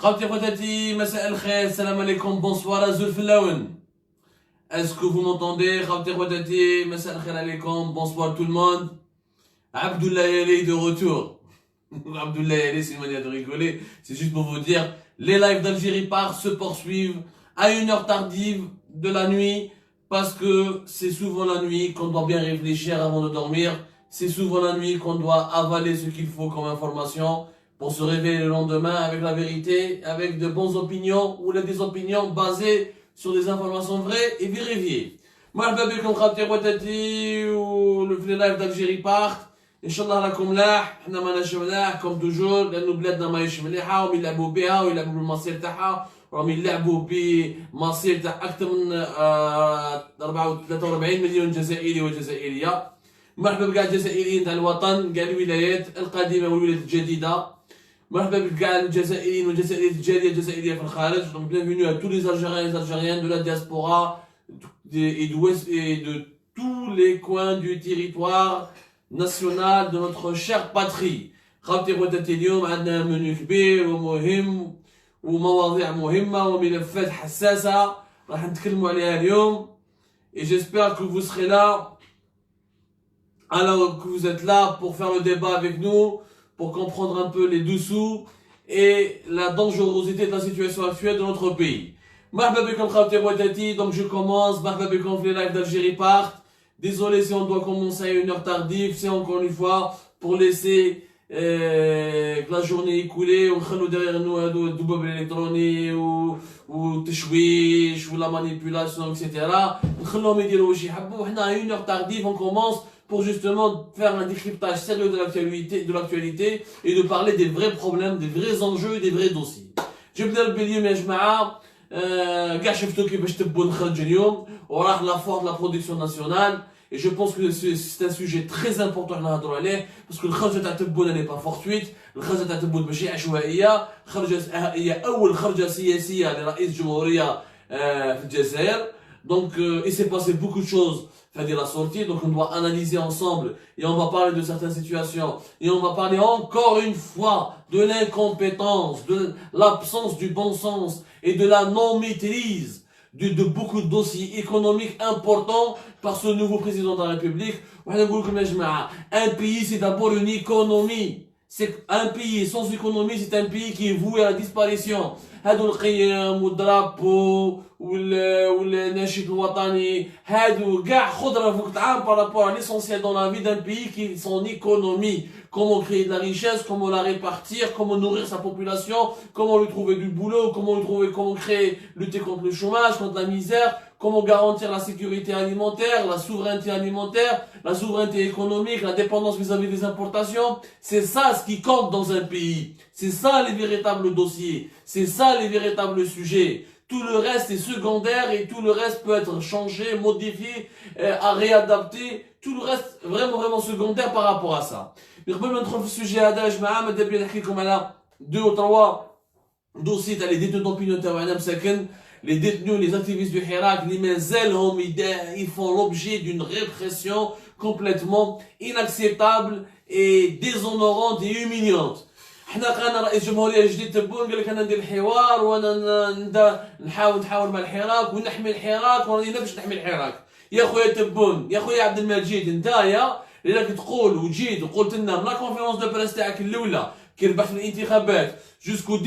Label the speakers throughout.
Speaker 1: خوتي خواتاتي مساء الخير السلام عليكم bonsoir Azul Filaouen. Est-ce que vous m'entendez خوتي خواتاتي مساء الخير عليكم bonsoir tout le monde. Abdullah Yali de retour. Abdullah Yali, c'est une manière de rigoler, c'est juste pour vous dire les lives d'Algérie Part se poursuivent à une heure tardive de la nuit parce que c'est souvent la nuit qu'on doit bien réfléchir avant de dormir. C'est souvent la nuit qu'on doit avaler ce qu'il faut comme information pour se réveiller le lendemain avec la vérité, avec de bonnes opinions ou des opinions basées sur des informations vraies et vérifiées. مرحبا بكم خاوتي خواتاتي وفي اللايف d'Algérie Part. ان شاء الله راكم ملاح، حنا ماناش ملاح كوم توجور لانه بلادنا ماهيش مليحه وهم يلعبوا بها ويلعبوا بالمصير تاعها وراهم يلعبوا بمصير تاع اكثر من 43 مليون جزائري وجزائريه. مرحبا بكاع الجزائريين تاع الوطن، كاع الولايات القديمه والولايات الجديده. مرحبا بكاع الجزائريين والجزائريات الجزائريه في الخارج. Donc bienvenue à tous les Algériens et les Algériennes de la diaspora et de tous les coins du territoire national de notre chère patrie. خوتي خواتاتي اليوم عندنا منو كبير ومهم ومواضيع مهمه وملفات حساسه راح نتكلموا عليها اليوم. Et j'espère que vous serez là, alors que vous êtes là pour faire le débat avec nous, pour comprendre un peu les dessous et la dangerosité de la situation actuelle de notre pays. مرحبا بكم خوتي خواتاتي. Donc je commence. مرحبا بكم في les lives d'Algérie Part. Désolé si on doit commencer à une heure tardive, c'est encore une fois pour laisser la journée écoulée. On خلو derrière nous le double électronique ou تشويش ou la manipulation etc. نخلوهم يديروا واش يحبوا وحنا à une heure tardive on commence pour justement faire un décryptage sérieux de l'actualité et de parler des vrais problèmes, des vrais enjeux et des vrais dossiers. جبنا باليوم يا جماعه كاع شفتوا كيفاش تبوا نخرج اليوم وراه لا فور لا برودكسيون ناسيونال. Et je pense que c'est un sujet très important à نهضروا عليه parce que الخرجه تاع تبون n'est pas fortuite. الخرجه تاع تبون ماشي عشوائيه، هي اول خرجه سياسيه لرئيس جمهوريه في الجزائر. Donc il s'est passé beaucoup de choses à la sortie, donc on doit analyser ensemble et on va parler de certaines situations et on va parler encore une fois de l'incompétence, de l'absence du bon sens et de la non-maîtrise de beaucoup de dossiers économiques importants par ce nouveau président de la République. Un pays, c'est d'abord une économie. C'est un pays sans économie, c'est un pays qui est voué à la disparition. هادو القيم والدرابو والناشد الوطني هادو كاع خضره فوق طعام بارابور à l'essentiel dans la vie d'un pays qui est son économie. Comment créer de la richesse, comment la répartir, comment nourrir sa population, comment lui trouver du boulot, comment créer, lutter contre le chômage, contre la misère, comment garantir la sécurité alimentaire, la souveraineté alimentaire, la souveraineté économique, la dépendance vis-à-vis des importations. C'est ça ce qui compte dans un pays. C'est ça les véritables dossiers. C'est ça les véritables sujets. Tout le reste est secondaire et tout le reste peut être changé, modifié, à réadapter. Tout le reste vraiment secondaire par rapport à ça. Mais قبل ما ندخل في السوجي هذا يا جماعه ماذا بيا نحكي لكم على 2 ou 3 dossiers تاع les détenus d'opinion تاعنا مساكن. Les détenus, les activistes du Hirak, les Menzelhom, ils font l'objet d'une répression complètement inacceptable et déshonorante et humiliante. حنا لقينا رئيس جمهوريه جديد تبون قال لك انا ندير الحوار وانا نحاول مع الحراك ونحمي الحراك وراني باش نحمي الحراك. يا خويا تبون، يا خويا عبد المجيد، نتايا اللي راك تقول وجيت وقلت لنا من لا كونفيرونس دو بريس تاعك الاولى كي ربحت في الانتخابات jusqu'au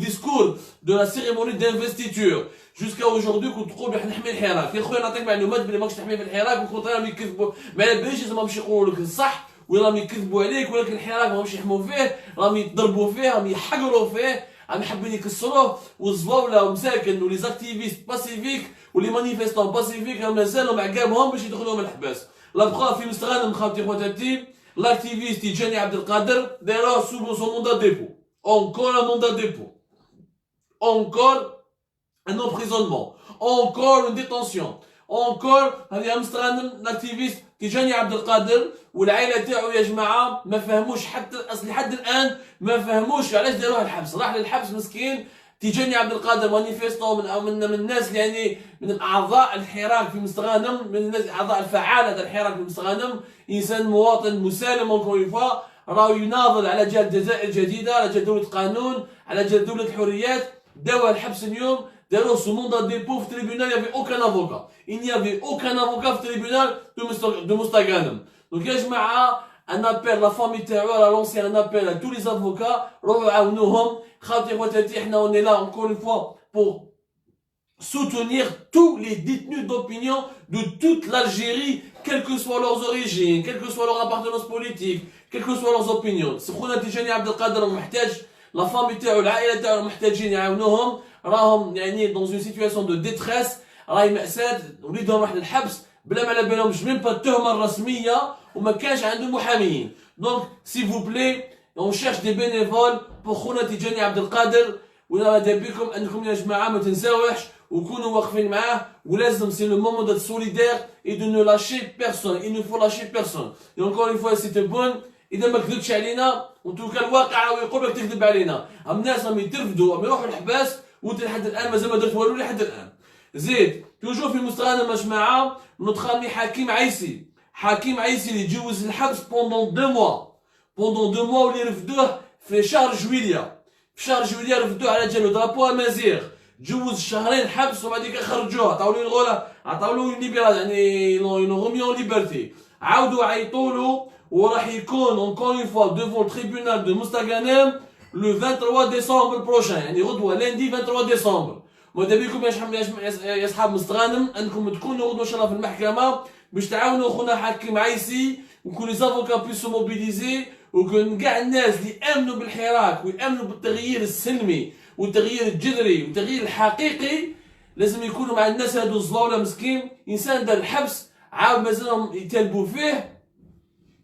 Speaker 1: discours de la cérémonie d'investiture jusqu'à aujourd'hui كنت تقول باش نحمي الحراك. يا خويا نعطيك معلومات بلي ماكش تحمي في الحراك وكنت راهم يكذبوا ما على باليش لازم ماشي يقولوا لك الصح ولا راهم يكذبوا عليك، ولكن الحراك ماهمش يحموا فيه، راهم يضربوا فيه، راهم يحقروا فيه، راهم حابين يكسروه. والزواوله ومساكن ولي زاكتيفيست باسيفيك ولي مانيفيستون باسيفيك مازالهم عقابهم باش يدخلوهم الحباس. لا بخا في مستغانم خاوتي خواتاتي l'activiste Tidjani Abdelkader d'ailleurs sous son mandat de dépôt. Encore un mandat de dépôt. Encore un emprisonnement. Encore une détention. Encore l'activiste Tidjani Abdelkader والعائله تاعو يا جماعه ما فهموش حتى لحد الان ما فهموش علاش داروه الحبس. راح للحبس مسكين تيجاني عبد القادر مانيفيستو من الناس يعني من اعضاء الحراك في مستغانم، من الناس اعضاء الفعاله تاع الحراك في مستغانم، انسان مواطن مسالم اونكور اون فوا راهو يناضل على جال الجزائر الجديده، على جال دوله قانون، على جال دوله الحريات. داوها الحبس اليوم، داروه سو موندا ديبو في تريبيونال. يافي اوكان افوكا، il n'y avait aucun avocat في التريبيونال دو مستغانم. دونك يا جماعه ان ابيل لا فامي تاعو راه لونسي ان ابيل ا تو لي افوكا، روحوا عاونوهم. خاوتي خواتاتي حنا اون لا encore une fois pour soutenir tous les détenus d'opinion de toute l'Algérie, quelles que soient leurs origines, quelle que soit leur appartenance politique, quelles que soient leurs opinions. خونا تيجاني عبد القادر محتاج، لا فامي تاعو العائله تاعو محتاجين يعاونوهم، راهم يعني dans une situation de détresse، راهي مأساة. وليدهم راح للحبس بلا ما على بالهمش ميم با التهمه الرسميه، وما كانش عندهم محاميين. دونك سي فو بلي اون شيرش دي بينيفول بور خونا تيجاني عبد القادر. وانا بكم انكم يا جماعه ما تنساوش وكونوا واقفين معاه. ولازم سي لو مومون دات سوليدير اي دو نو لاشي بيرسون، اي نو فو لاشي بيرسون. اي انكور اون فوا سي تبون، اذا ما كذبتش علينا وانتو الواقع راه يقول لك تكذب علينا. الناس راهم يترفدوا، راهم يروحوا الحباس، وانت لحد الان مازال ما درت والو لحد الان. زيد توجور في مستغانم يا جماعه نوتخ حكيم عيسي. حكيم عيسي اللي جوز الحبس بوندون 2 موا، بوندون 2 موا، واللي رفدوه في شهر جويليا. في شهر جويليا رفدوه على جالو درابو امازيغ، جوز شهرين حبس وبعديك خرجوه، عطاو له الغوله، عطاو له ليبرال، يعني رومي اون ليبرتي. عاودوا عيطوا له وراح يكون اونكور اون فوا ديفون التريبيونال دو مستغانم لو 23 ديسمبر بروشان، يعني غدوه لاندي 23 ديسمبر. ماذا بكم يا اصحاب مستغانم انكم تكونوا غدوه ان شاء الله في المحكمه باش تعاونوا خونا حكيم عيسي، وكل لي زافوكا بيسو موبيليزي، وكون كاع الناس اللي امنوا بالحراك ويامنوا بالتغيير السلمي والتغيير الجذري والتغيير الحقيقي لازم يكونوا مع الناس هادو الزلاوله. مسكين انسان دار الحبس عاود مازالهم يتلبوا فيه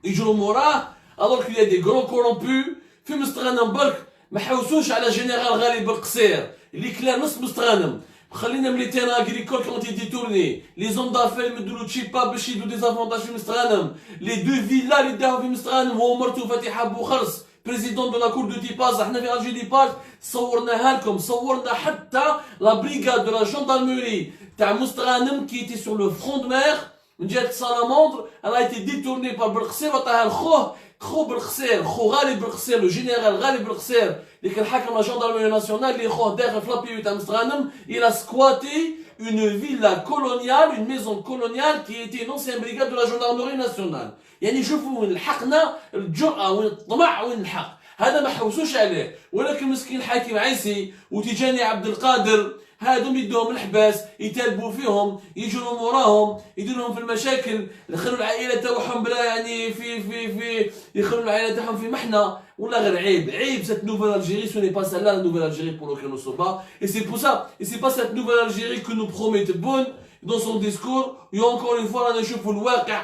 Speaker 1: يجروا موراه، الوغ كي دي غرو كورومبو. في مستغانم برك ما حوسوش على جنرال غالي بالقصير اللي كلا نص مستغانم. خلينا مليتير اغريكول كونتي ديتورني لي زون دافير يمدوا له تشيبا باش يدوا دي زافونتاج في مستغانم. لي دو فيلا اللي داهم في مستغانم هو مرتو فاتحه بوخرس بريزيدون دو لا كور دو تيباز. احنا في الجي دي باج صورناها لكم، صورنا حتى لا بريغاد دو لا جوندارموري تاع مستغانم كي تي سور لو فرون دو مير من جهه سالاموندر، راه ايتي ديتورني بار بالقصير وعطاها لخوه، خو بالقصير، خو غالي بالقصير، لو جينيرال غالي بالقصير اللي كان حاكم لا جوندارموري ناسيونال اللي خوه داخل في لابيو تاع مستغانم. il a squatté une villa coloniale, une maison coloniale qui était une ancienne brigade de la gendarmerie nationale. يعني شوفوا وين لحقنا الجرأة، وين الطمع، وين الحق. هذا ما حوسوش عليه. ولكن مسكين حكيم عيسي وتيجاني عبد القادر هادو يدوهم الحباس، يتلبوا فيهم، يجروا موراهم، يديرهم في المشاكل، يخلوا العائله تاعهم بلا يعني في يخلوا العائله تاعهم في محنه. ولا غير عيب، عيب cette nouvelle Algérie. Ce n'est pas celle-là la nouvelle Algérie pour laquelle nous sommes pas. Et c'est pour ça, et c'est pas cette nouvelle Algérie que nous promet Tebboune dans son discours. Et encore une fois رانا نشوفوا الواقع.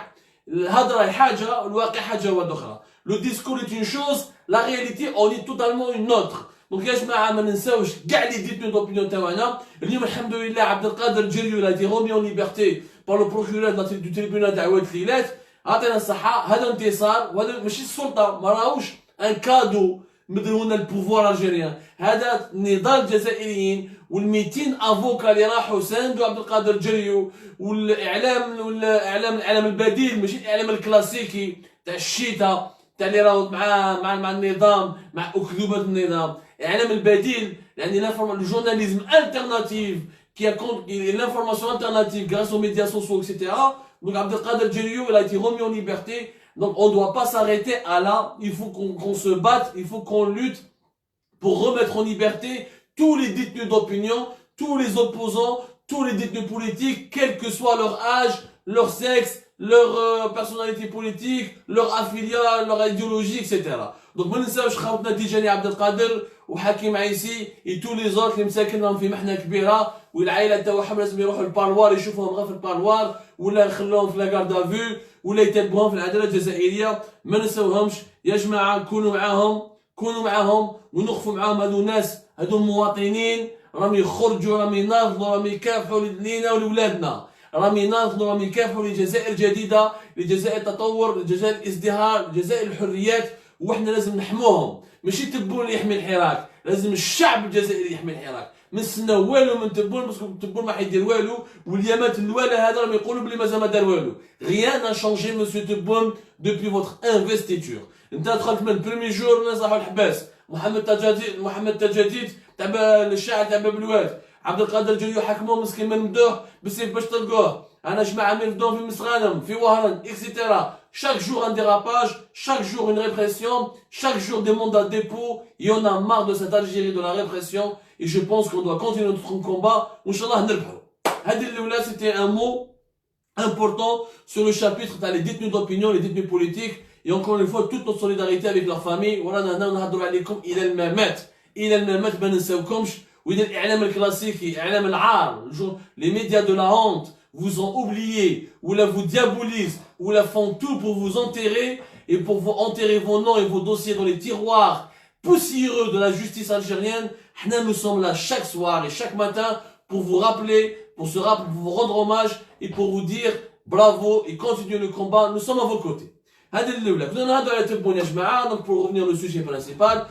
Speaker 1: الهضره حاجه والواقع حاجه واحده. Le discours est une chose, la réalité en est totalement une autre. دونك يا جماعه ما ننساوش كاع لي ديتنو دوبينيون تاعنا. اليوم الحمد لله عبد القادر جريو لا تي رومي اون ليبرتي بار لو بروكورور دو تريبيونال تاع واد الليلات. عطينا الصحه، هذا انتصار، وهذا ماشي السلطه، ما راهوش ان كادو مدرونا البوفوار الجيريان. هذا نضال الجزائريين وال200 افوكا اللي راحوا ساندوا عبد القادر جريو، والاعلام البديل ماشي الاعلام الكلاسيكي تاع الشيتا تاع اللي راهو مع النظام، مع اكذوبه النظام. الاعلام البديل يعني الجورناليزم الترناتيف qui a l'information alternative grâce aux médias sociaux, etc. Donc Abdelkader Djeliou, il a été remis en liberté. Donc on ne doit pas s'arrêter à là. Il faut qu'on se batte, il faut qu'on lutte pour remettre en liberté tous les détenus d'opinion, tous les opposants, tous les détenus politiques, quel que soit leur âge, leur sexe, leur personnalité politique, leur affiliat, leur idéologie, etc. Donc ما ننساوش خوتنا تيجاني عبد القادر وحكيم عيسي et tous les autres اللي مساكنهم في محنه كبيره، والعائله تاعهم لازم يروحوا للباروار، يشوفوهم غير في الباروار، ولا يخلوهم في لاكارد افو، ولا يتبعوهم في العداله الجزائريه. ما نساوهمش يا جماعه، كونوا معاهم ونقفوا معاهم. هذو ناس، هذو مواطنين راهم يخرجوا، راهم يناضلوا، راهم يكافحوا لينا ولولادنا، راهم يناضلوا، راهم يكافحوا لجزائر جديده، لجزائر تطور، لجزائر الازدهار، لجزائر الحريات. واحنا لازم نحموهم، ماشي تبون اللي يحمي الحراك، لازم الشعب الجزائري يحمي الحراك. ما نستناو والو من تبون، باسكو تبون ما حيدير والو، واليامات الوالا هذا راهم يقولوا بلي مازال ما دار والو. Rien n'a changé monsieur Tebboune depuis votre investiture. انت دخلت من بريمي جور الناس راحوا الحباس. محمد تجديد تاع الشاعر تاع باب الواد، عبد القادر جاي يحاكموه مسكين ما نبدوه بالسيف باش تلقوه. انا جماعه ميردون في مسغانم في وهران اكسيتيرا. Chaque jour un dérapage, chaque jour une répression, chaque jour des mandats de dépôt. Et on a marre de cette Algérie de la répression. Et je pense qu'on doit continuer notre combat. Inch'Allah, نربحوا. هذه الأولى c'était un mot important sur le chapitre تاع les détenus d'opinion, les détenus politiques. Et encore une fois, toute notre solidarité avec leurs familles. ورانا هنا نهضروا عليكم إلى الممات. إلى الممات ما ننساوكمش. وإذا الإعلام الكلاسيكي، إعلام العار، les médias de la honte vous ont oublié, ou là vous diabolisent, ou là font tout pour vous enterrer, et pour vous enterrer vos noms et vos dossiers dans les tiroirs poussiéreux de la justice algérienne. Nous sommes là chaque soir et chaque matin pour vous rappeler, pour vous rendre hommage et pour vous dire bravo et continuez le combat, nous sommes à vos côtés. Donc pour revenir au sujet principal,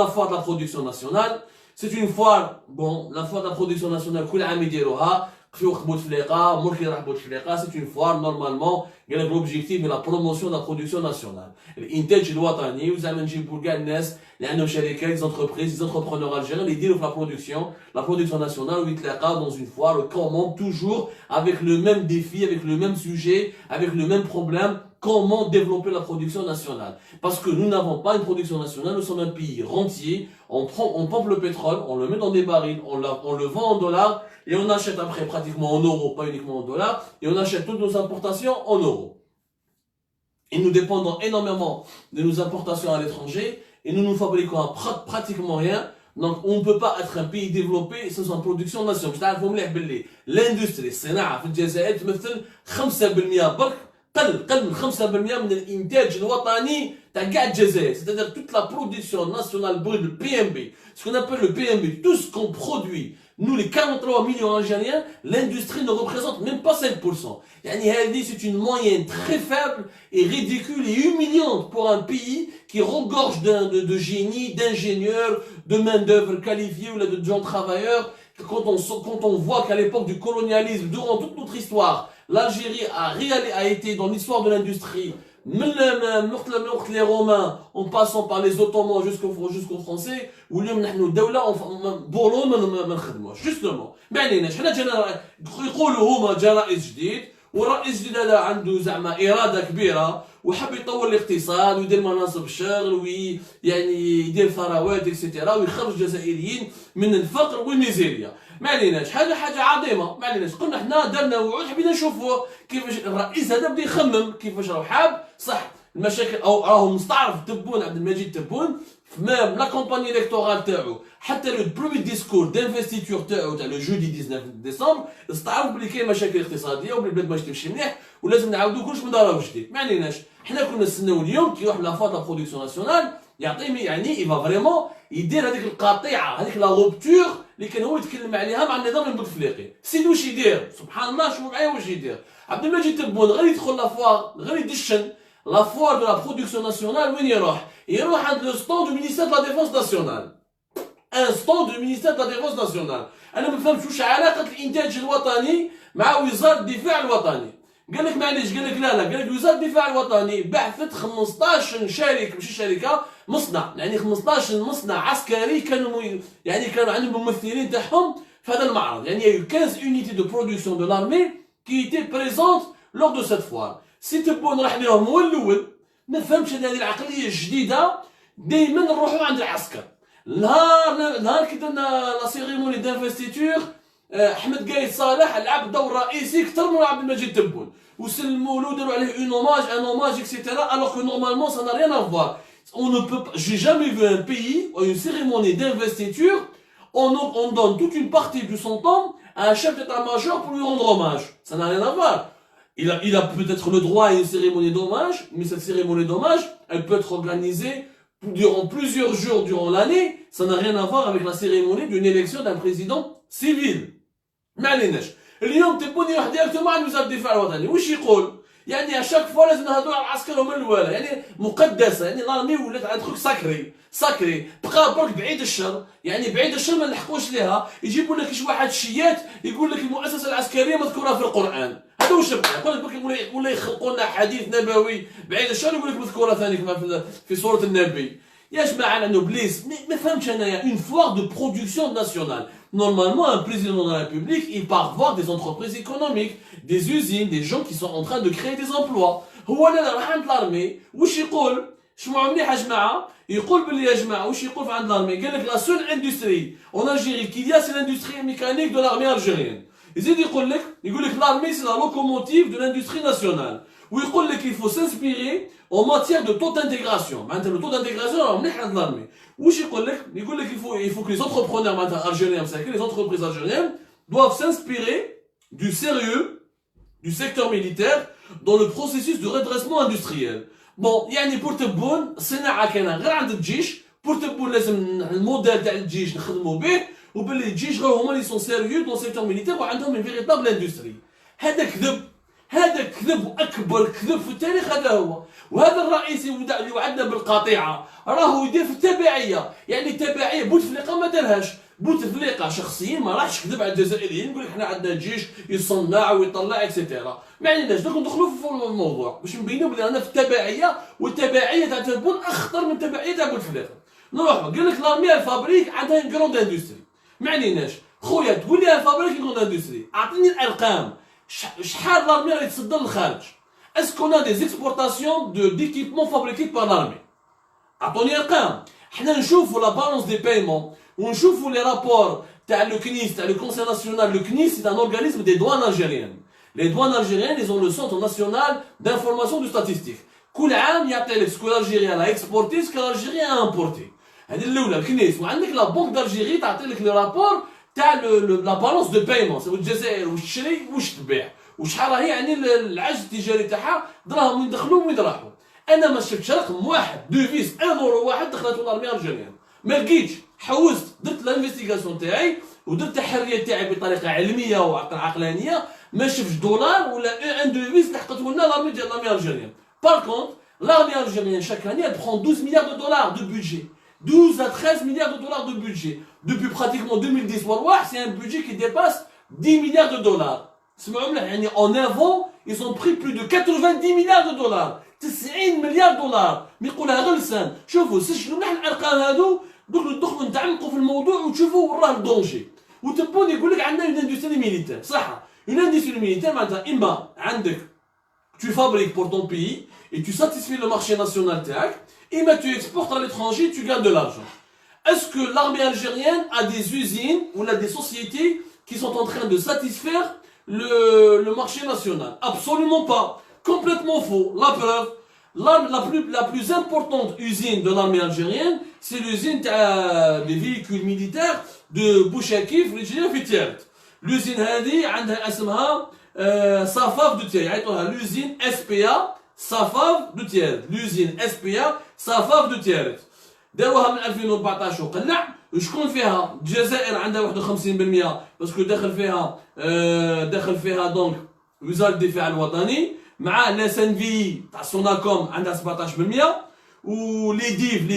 Speaker 1: la foire de la production nationale. C'est une foire, bon, la foire de la production nationale, c'est une foire normalement l'objectif est la promotion de la production nationale. الانتاج الوطني وزعما نجيبوا كاع الناس اللي عندهم شركات les entreprises, les entrepreneurs algériens اللي يديروا في la production nationale ويتلاقاو dans une foire comment toujours avec le même défi, avec le même sujet, avec le même problème. Comment développer la production nationale? Parce que nous n'avons pas une production nationale, nous sommes un pays rentier, on pompe le pétrole, on le met dans des barils, on le vend en dollars, et on achète après pratiquement en euros, pas uniquement en dollars, et on achète toutes nos importations en euros. Et nous dépendons énormément de nos importations à l'étranger, et nous ne fabriquons pratiquement rien. Donc on ne peut pas être un pays développé sans une production nationale. L'industrie, الصناعة في الجزائر تمثل 5% برك. قل من 5% من الانتاج الوطني تاع كاع الجزائر. C'est-à-dire toute la production nationale brute, le PNB, ce qu'on appelle le PNB, tout ce qu'on produit, nous les 43 millions algériens, l'industrie ne représente même pas 5%. C'est une moyenne très faible et ridicule et humiliante pour un pays qui regorge de génie, d'ingénieurs, de main d'œuvre qualifiée ou de gens travailleurs. Quand on voit qu'à l'époque du colonialisme, durant toute notre histoire, l'Algérie a été dans l'histoire de l'industrie, les Romains, en passant par les Ottomans jusqu'aux Français, où nous avons justement. والرئيس الجديد هذا عنده زعما اراده كبيره وحب يطور الاقتصاد ويدير مناصب الشغل ويعني يدير ثروات اكسيتيرا ويخرج الجزائريين من الفقر والميزيريا. ما عليناش حاجه عظيمه، ما عليناش. قلنا احنا درنا وعود حبينا نشوفوا كيفاش الرئيس هذا بدا يخمم كيفاش راه حاب صح المشاكل او راهو مستعرف تبون عبد المجيد تبون même la campagne électorale تاعو حتى le premier discours d'investiture تاعو تاع le jeudi 19 décembre استعرف بلي كاين مشاكل اقتصاديه وبلي البلاد ماشي تمشي مليح ولازم نعاودوا كلش من دار جديد. ما عليناش حنا كنا نستناو اليوم كي يروح لافا لا برودكسيون ناسيونال يعطي يعني يفا فريمون يدير هذيك القطيعه هذيك لا روبتور اللي كان هو يتكلم عليها مع النظام البوتفليقي. سيدي واش يدير سبحان الله شوفوا معايا واش يدير عبد المجيد تبون غير يدخل لافوار غير يدشن la foire de la production nationale وين يروح عند le stand du ministère de la défense nationale. Un stand du ministère de la défense nationale. انا ما فهمتش واش علاقه الانتاج الوطني مع وزاره الدفاع الوطني. قال لك معليش قال لك لا قال لك وزاره الدفاع الوطني بعثت 15 شركه ماشي شركه مصنع يعني 15 مصنع عسكري كانوا عندهم ممثلين تاعهم في هذا المعرض. يعني il y a eu 15 unités de production de l'armée qui étaient présentes lors de cette foire. سي تبون راح لهم هو الاول. ما فهمتش هذه العقليه الجديده دائما نروحوا عند العسكر. نهار كي درنا لا سيريموني دانفستيتور احمد قايد صالح لعب دور رئيسي اكثر من عبد المجيد تبون وسلموا له داروا عليه ان hommage etc. alors que normalement ça n'a rien à voir. On ne peut pas, j'ai jamais vu un pays ou une cérémonie d'investiture on donne toute une partie de son temps à un chef d'état-major pour lui rendre hommage. Ça n'a rien à voir. Il a peut-être le droit à une cérémonie d'hommage, mais cette cérémonie d'hommage, elle peut être organisée durant plusieurs jours durant l'année. Ça n'a rien à voir avec la cérémonie d'une élection d'un président civil. ما عليناش. اليوم تبوني يروح ديريكتومون عند وزارة الدفاع الوطني، واش يقول؟ يعني اشاك فوا لازم نهضروا على العسكر هما الاولى، يعني مقدسة، يعني لارمي ولات عاد خوك ساكري، بقى برك بعيد الشر، يعني بعيد الشر ما نلحقوش ليها، يجيبوا لك شي واحد شيات يقول لك المؤسسة العسكرية مذكورة في القرآن. هذا واش بقى ولا يخلقوا لنا حديث نبوي بعيد الشر يقول لك مذكوره ثاني كما في سوره النبي. يا جماعه لانه بليس ما فهمتش انايا اون فوار دو برودكسيون ناسيونال. Normalement, un président de la République, il part voir des entreprises économiques, des usines, des gens qui sont en train de créer des emplois. هو لا راح عند الارمي واش يقول؟ اسمعوا مليح يا جماعه، يقول باللي يا جماعه واش يقول في عند الارمي؟ قال لك لا سول اندستري اون الجيري كي يا سي لاندستري ميكانيك دو لارمي الجيريان. يزيد يقول لك l'armée c'est la locomotive de l'industrie nationale. ويقول لك il faut s'inspirer en matière de taux d'intégration. معناتها le taux d'intégration راه مليح عند l'armée. واش يقول لك il faut que les entrepreneurs معناتها algériens les entreprises algériennes doivent s'inspirer du sérieux du secteur militaire dans le processus de redressement industriel. Bon يعني pour تبون صناعه كاينه غير عند الجيش، pour تبون لازم الموديل تاع الجيش نخدموا به، وباللي الجيش غير هما اللي سون سيريو دون سيكتور ميليتير وعندهم فيريتابل اندستري. هذا كذب، هذا كذب واكبر كذب في التاريخ هذا هو. وهذا الرئيس اللي وعدنا بالقطيعه راهو يدير في التبعيه، يعني التبعيه بوتفليقه ما دارهاش، بوتفليقه شخصيا ما راحش كذب على الجزائريين يقول لك احنا عندنا جيش يصنع ويطلع اكسيتيرا. ما عليناش دوك ندخلوا في الموضوع باش نبينوا بلي رانا في التبعيه، والتبعيه تاع تبون اخطر من التبعيه تاع بوتفليقه. نروحوا قال لك لارمي الفابريك عندها اون كروند اندستري. ما عليناش خويا تقول لي الفابريك كروند اندستري، اعطيني الارقام شحال لارمي راهي تصدر للخارج. اسكو نا دي اكسبورتاسيون ديكيبمون فابريكي بار لارمي؟ اعطوني ارقام. حنا نشوفوا لا بالونس دي بايمون ونشوفوا لي رابور تاع لو كنيس تاع لو كونسيل ناسيونال. لو كنيس سي ان اورغانيزم دي دوان الجيريان. Les douanes algériennes, ils ont le Centre national d'information de statistique. كل عام يعطي لك سكو الجيري a exporté سكو الجيري a importé. هذه الاولى الكنيس. وعندك لا بونك دالجيري تعطي لك لي رابور تاع لا بالونس دو بايمون، الجزائر واش تشري واش تبيع وشحال راهي يعني العجز التجاري تاعها، دراهم وين دخلوا وين راحوا. انا ما شفتش رقم واحد دوفيس 1 اورو واحد دخلت لارمي الجيريان، ما لقيتش. حوست درت الانفستيغاسيون تاعي ودرت التحريه تاعي بطريقه علميه وعقلانيه، ما شفتش دولار ولا ان دوفيس لحقته لنا لارمي ديال لارمي الجيريان. بار كونت l'armée algérienne chaque année elle prend 12 milliards de dollars de budget, 12 à 13 milliards de dollars de budget. Depuis pratiquement 2010 c'est un budget qui dépasse 10 milliards de dollars. En avant ils ont pris plus de 90 milliards de dollars, 90 مليار دولار. ما يقولها غير لسان. شوفوا سجلوا مليح الارقام هذو، دوك ندخلوا نتعمقوا في الموضوع وتشوفوا وين راه الدونجي. وتبون يقول لك عندنا اون اندستري ميليتير. صح اون اندستري ميليتير معناتها اما عندك tu fabriques pour ton pays et tu satisfais le marché national TAC, et mais tu exportes à l'étranger, tu gagnes de l'argent. Est-ce que l'armée algérienne a des usines ou a des sociétés qui sont en train de satisfaire le marché national? Absolument pas. Complètement faux. La preuve, la plus importante usine de l'armée algérienne, c'est l'usine des véhicules militaires de Bouchakif, l'usine Hadi, عندها اسمها صفاف دو تيال، يعيطوها لوزين اس بي ا صفاف دو تيال، لوزين اس بي ا صفاف دو تيال. داروها من 2014 وقلع. وشكون فيها؟ الجزائر عندها 51% باسكو داخل فيها دونك وزاره الدفاع الوطني، مع لاس ان في تاع سوناكوم عندها 17%، ولي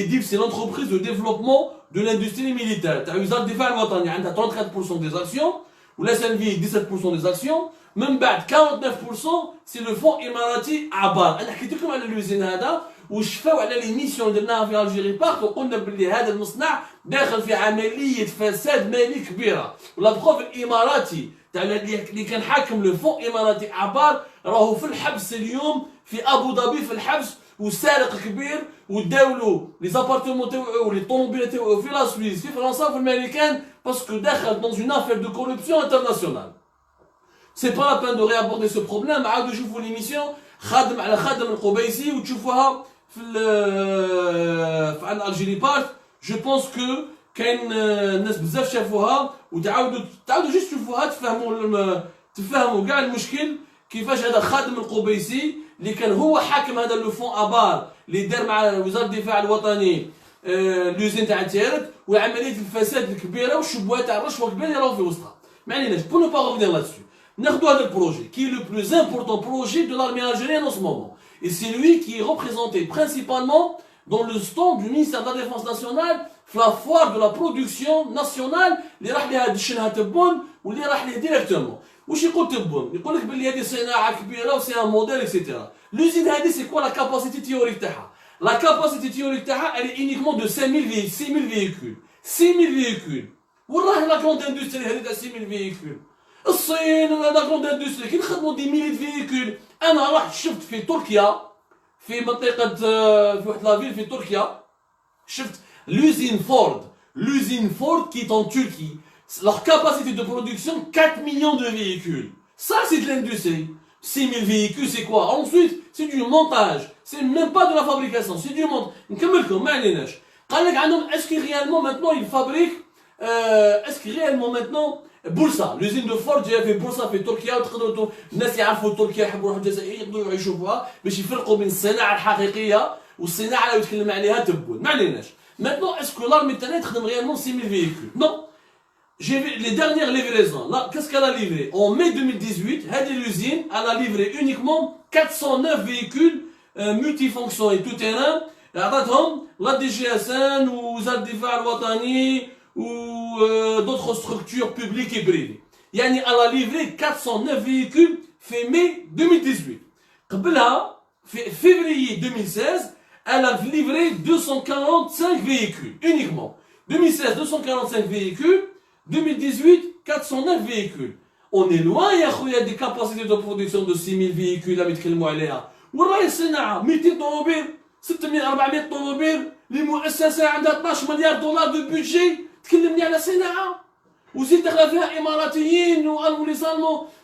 Speaker 1: ديف سي لونتربريز دو ديفلوبمون دو لاندستري ميليتير تاع وزاره الدفاع الوطني عندها 34% دي زاكسيون، ولاس ان في 17% دي زاكسيون. من بعد 49% سي لو فون اماراتي عبار. انا حكيت لكم على الوزين هذا وشفاو على لي ميسيون درناها في الجيري بارك، وقلنا باللي هذا المصنع داخل في عمليه فساد مالي كبيره. ولا بروف الاماراتي تاع اللي كان حاكم لو فون اماراتي عبار راهو في الحبس اليوم في ابو ظبي في الحبس، وسارق كبير، وداولوا لي زابارتمون تاعو لي طوموبيل تاعو في لا سويس في فرنسا وفي الامريكان باسكو دخل دون اون افير دو كوربسيون انترناسيونال. C'est pas la peine de réaborder ce problème. عاودوا شوفوا l'émission خادم على خادم القبيسي وتشوفوها في عند الجيري بارت. جو بونس كو كاين ناس بزاف شافوها وتعاودوا جوست تشوفوها تفهموا كاع المشكل كيفاش هذا خادم القبيسي اللي كان هو حاكم هذا لو فون ابار اللي دار مع وزاره الدفاع الوطني لوزين تاع تيرت، وعمليه الفساد الكبيره والشبهات تاع الرشوه الكبيره اللي راهو في وسطها. ما عليناش بو نو با غوفنير لاتسو. ناخذوا هذا البروجي qui est le plus important projet de l'armée algérienne en ce moment, et c'est lui qui est représenté principalement dans le stand du ministère de la Défense nationale في la foire de la production nationale اللي راح ليها دشنها تبون واللي راح ليه ديريكتومون. واش يقول تبون يقول لك بلي هذه صناعه كبيره وسي ان موديل اكسيتيرا. لوزين هذه سي كوا لا كاباسيتي تيوريك تاعها؟ لا كاباسيتي تيوريك تاعها elle est uniquement de 6000 véhicules 6000 véhicules. وين راه لا كروند اندستري هذه تاع 6000 فييكول؟ الصين لا كروند اندستري كي نخدموا دي ميلي فييكول. انا رحت شفت في تركيا في منطقه في واحد لافيل في تركيا شفت l'usine Ford qui est en Turquie. Leur capacité de production 4 millions de véhicules. Ça c'est de l'industrie. 6000 véhicules c'est quoi? Ensuite c'est du montage, c'est même pas de la fabrication, c'est du montage. نكملكم ما عليناش. قال لك عندهم est-ce que réellement maintenant ils fabriquent est-ce que réellement maintenant بورصه l'usine de Ford جايه في بورصه في تركيا وتقدروا الناس يعرفوا تركيا يحبوا يروحوا الجزائر يقدروا يشوفوها باش يفرقوا بين الصناعه الحقيقيه والصناعه اللي يتكلم عليها تبون ما عليناش. Maintenant, est-ce que l'armée تاعنا تخدم réellement 6000 véhicules? Non. J'ai vu les dernières livraisons. Là, qu'est-ce qu'elle a livré? En mai 2018, l'usine elle a livré uniquement 409 véhicules multifonctions et tout-terrain. عطاتهم la DGSN ou وزارة الدفاع الوطني ou d'autres structures publiques et privées. يعني elle a livré 409 véhicules fin mai 2018. قبلها في février 2016 elle a livré 245 véhicules uniquement. 2016, 245 véhicules. 2018, 409 véhicules. On est loin يا خويا des capacités de production de 6000 véhicules اللي يتكلموا عليها. وين راهي الصناعة؟ 200 طوموبيل، 600 400 طوموبيل، لمؤسسة عندها 12 مليار دولار دو بودجي، تكلمني على صناعة. وزيد داخله فيها إماراتيين والمون.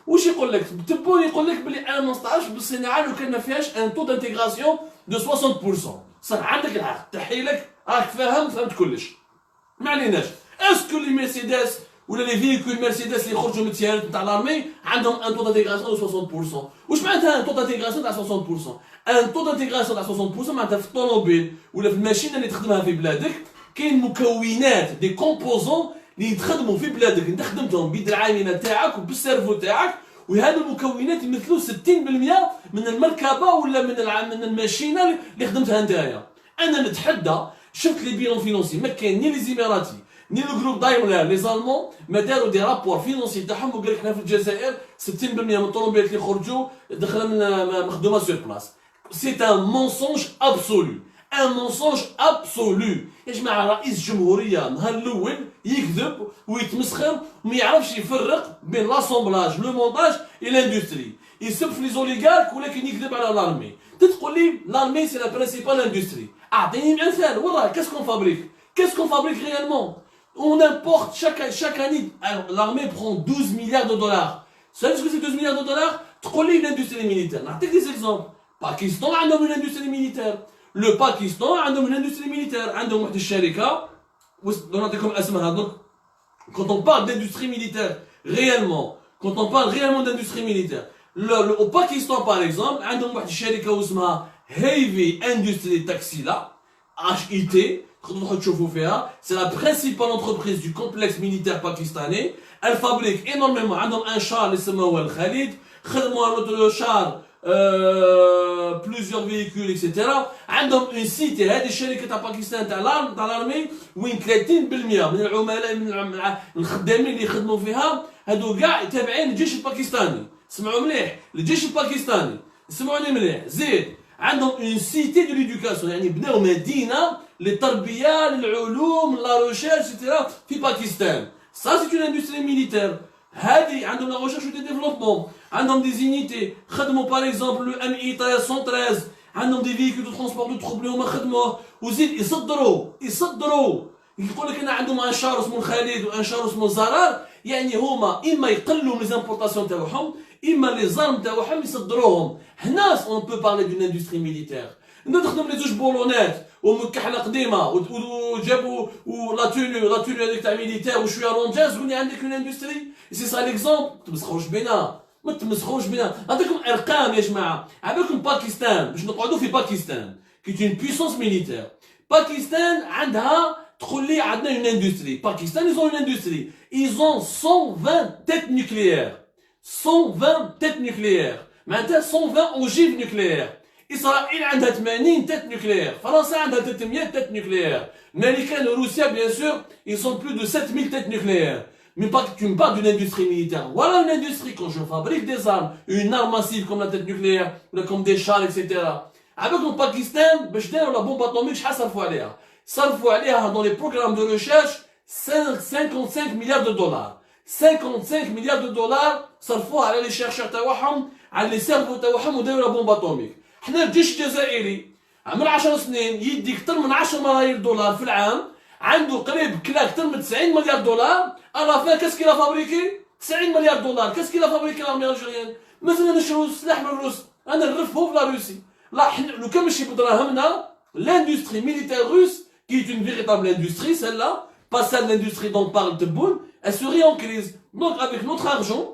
Speaker 1: واش يقول لك؟ تبون يقول لك بلي انا ما نستعرفش بالصناعة لو كان ما فيهاش ان تو دانتيغراسيون دو 60%. صح عندك الحق، تحي لك راك فهمت كلش. ما عليناش. اسكو لي مرسيدس ولا لي فيكول مرسيدس اللي يخرجوا من التيارات نتاع لارمي عندهم ان تو دانتيغراسيون دو 60%؟ واش معناتها ان تو دانتيغراسيون تاع 60%؟ ان تو دانتيغراسيون تاع 60% معناتها في الطوموبيل ولا في الماشينه اللي تخدمها في بلادك كاين مكونات دي كومبوزون اللي يتخدموا في بلادك انت خدمتهم بيد العامله تاعك وبالسيرفو تاعك، وهذو المكونات يمثلوا 60% من المركبه ولا من الماشينه اللي خدمتها نتايا. انا نتحدى شفت لي بيلون فينونسي ما كاين ني لي زيميراتي ني لو جروب دايملر لي زالمون ما داروا دي رابور فينونسي تاعهم وقال لك حنا في الجزائر 60% من الطوموبيلات اللي خرجوا دخل من مخدومه سور بلاس. سي ان مونسونج ابسولو، ان مونسونج ابسولو. يا جماعه رئيس الجمهوريه نهار الاول يكذب ويتمسخر وما يعرفش يفرق بين لاسومبلاج لو مونتاج اي لاندستري. يسب في لي زوليغارك ولكن يكذب على لارمي. تقول لي لارمي سي لا برينسيبال اندستري. اعطيني مثال وين راه كاسكون فابريك؟ Qu'est-ce qu'on fabrique réellement? On importe chaque année. Alors, l'armée prend 12 milliards de dollars. Vous savez ce que c'est 12 milliards de dollars? Troller l'industrie militaire. On a des exemples. Pakistan a une industrie militaire. Le Pakistan a une industrie militaire. عندهم واحد الشركة نعطيكم اسمها. Donc, quand on parle d'industrie militaire réellement, quand on parle réellement d'industrie militaire, au Pakistan par exemple, عندهم واحد الشركة اسمها Heavy Industry Taxila, HIT. C'est la principale entreprise du complexe militaire pakistanais. Elle fabrique énormément. عندهم un char اللي سموه الخالد. خدموا le char plusieurs véhicules etc. عندهم une cité. هذه الشركة تاع باكستان تاع الارمي وين 30% من العملاء من الخدامين اللي يخدموا فيها هذو كاع تابعين للجيش الباكستاني. سمعوا مليح الجيش الباكستاني. سمعوني مليح. زيد عندهم une cité de l'éducation يعني بناو مدينة للتربية للعلوم لا ريشيرش اكسترا في باكستان. Ça c'est une industrie militaire. هذه عندهم لا ريشيرش و دي ديفلوبمون. عندهم دي زينيتي خدموا باغ اكزومبل لو ام اي 113. عندهم دي فيكول دو ترونسبور دو تروب اللي هما خدموه وزيد يصدروا يقول لك انا عندهم ان شار اسمه الخالد وان شار اسمه الزرار. يعني هما اما يقلوا لي زامبورطاسيون تاعهم اما لي زارم تاعهم يصدروهم. هنا اون بو بارلي دون اندستري ميليتير. نخدم لي زوج بولونات ومكحله قديمه وجابوا لا توني هذيك تاع ميليتير وشويه رونجاز تقول لي عندك اون اندستري. سي سا ليكزومبل. ما تمسخوش بينا. نعطيكم ارقام يا جماعه. عبالكم باكستان باش نقعدوا في باكستان كي اون بويسونس ميليتير. باكستان عندها تقول لي عندنا اون اندستري. باكستان ils ont une industrie. Ils ont 120 têtes nucléaires. 120 têtes nucléaires. معناتها 120 ogives nucléaires. إسرائيل عندها 80 têtes nucléaires. فرنسا عندها 300 têtes nucléaires. الأمريكان وروسيا bien sûr ils sont plus de 7000 têtes nucléaires. Mais pas que tu me parles d'une industrie militaire. Voilà une industrie, quand je fabrique des armes, une arme massive comme la tête nucléaire, comme des chars, etc. Avec le Pakistan, la bombe atomique, صرفوا عليها dans les programmes de recherche 55 milliards de dollars. 55 milliards de dollars صرفوها على les chercheurs تاعهم على les cerveaux تاعهم وداروا la bombe atomique. حنا الجيش الجزائري عمل 10 سنين يدي اكثر من 10 ملايير دولار في العام، عنده قريب كلا اكثر من 90 مليار دولار. على فين كاس كيلا فابريكي 90 مليار دولار. كاس كيلا فابريكي لارمي الجزائريين. مثلا نشرو السلاح من الروس، انا نرفهو في لا روسي. لا حنا لو كان ماشي بدراهمنا l'industrie militaire russe qui est une véritable industrie, celle-là, pas celle de l'industrie dont parle Tebboune, elle serait en crise. Donc avec notre argent,